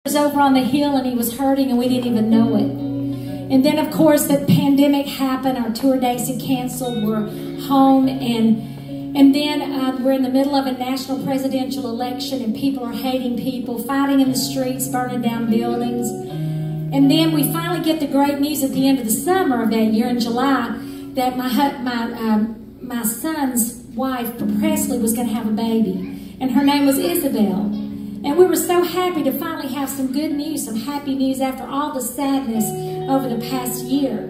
was over on the hill and he was hurting and we didn't even know it. And then, of course, the pandemic happened. Our tour dates had canceled. We're home, and then we're in the middle of a national presidential election, and people are hating people, fighting in the streets, burning down buildings. And then we finally get the great news at the end of the summer of that year in July that my son's wife, Presley, was going to have a baby, and her name was Isabel. And we were so happy to finally have some good news, some happy news after all the sadness over the past year.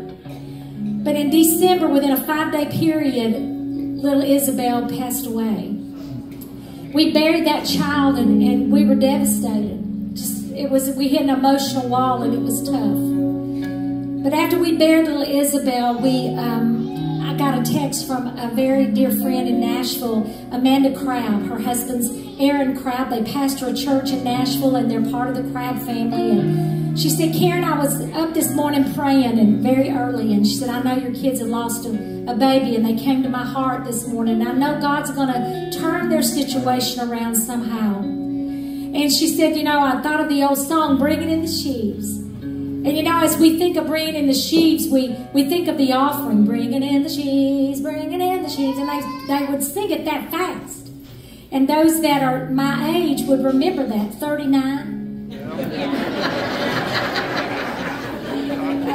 But in December, within a 5-day period, little Isabel passed away. We buried that child and we were devastated. We hit an emotional wall and it was tough. But after we buried little Isabel, I got a text from a very dear friend in Nashville, Amanda Crabb. Her husband's Aaron Crabb. They pastor a church in Nashville and they're part of the Crabb family. And she said, Karen, I was up this morning praying and very early, and she said, I know your kids have lost a baby, and they came to my heart this morning. And I know God's going to turn their situation around somehow. And she said, you know, I thought of the old song, Bringing in the Sheaves. And you know, as we think of bringing in the sheaves, we think of the offering, bringing in the sheaves, bringing in the sheaves. And they would sing it that fast. And those that are my age would remember that, 39.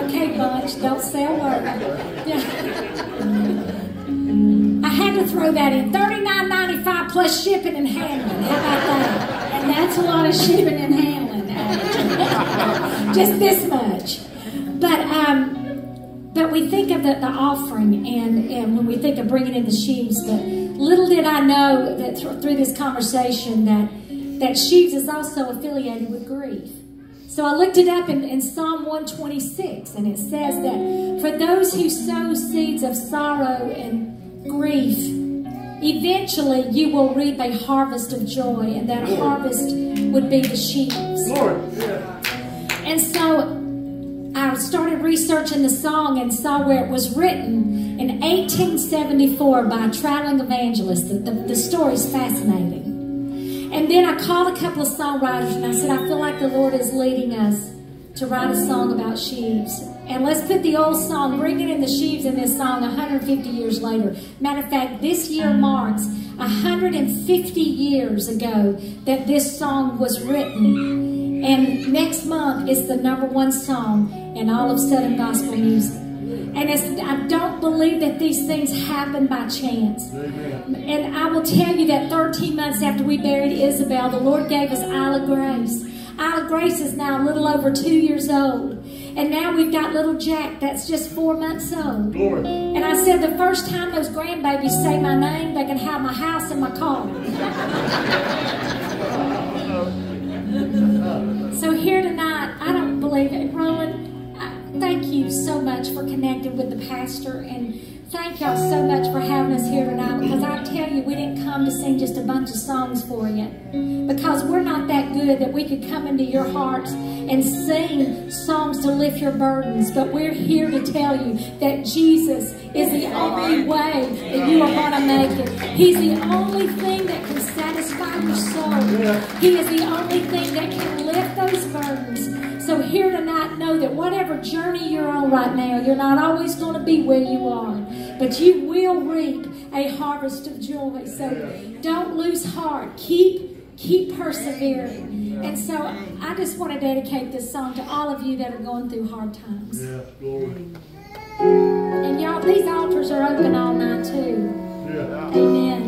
Okay, bunch, don't say a word. Yeah. I had to throw that in, $39.95 plus shipping and handling. How about that? And that's a lot of shipping and handling. Just this much. But we think of the offering, and when we think of bringing in the sheaves, but little did I know that through this conversation that sheaves is also affiliated with grief. So I looked it up in Psalm 126, and it says that for those who sow seeds of sorrow and grief, eventually you will reap a harvest of joy, and that harvest would be the sheaves. Lord. And so I started researching the song and saw where it was written in 1874 by a traveling evangelist. The story's fascinating. And then I called a couple of songwriters and I said, I feel like the Lord is leading us to write a song about sheaves. And let's put the old song, Bringing in the Sheaves, in this song 150 years later. Matter of fact, this year marks 150 years ago that this song was written. And next month is the #1 song in all of Southern gospel music. And I don't believe that these things happen by chance. Amen. And I will tell you that 13 months after we buried Isabel, the Lord gave us Isle of Grace. Isle of Grace is now a little over 2 years old. And now we've got little Jack that's just 4 months old. Lord. And I said the first time those grandbabies say my name, they can have my house and my car. So here tonight, I don't believe it. Roland, thank you so much for connecting with the pastor, and thank y'all so much for having us here tonight, because I tell you, we didn't come to sing just a bunch of songs for you, because we're not that good that we could come into your hearts and sing songs to lift your burdens, but we're here to tell you that Jesus is the only way that you are going to make it. He's the only thing that can satisfy your soul. He is the only thing that can lift those burdens. So here tonight, know that whatever journey you're on right now, you're not always going to be where you are, but you will reap a harvest of joy. So don't lose heart. Keep persevering. And so I just want to dedicate this song to all of you that are going through hard times. Yeah, glory. And y'all, these altars are open all night too. Yeah. Amen.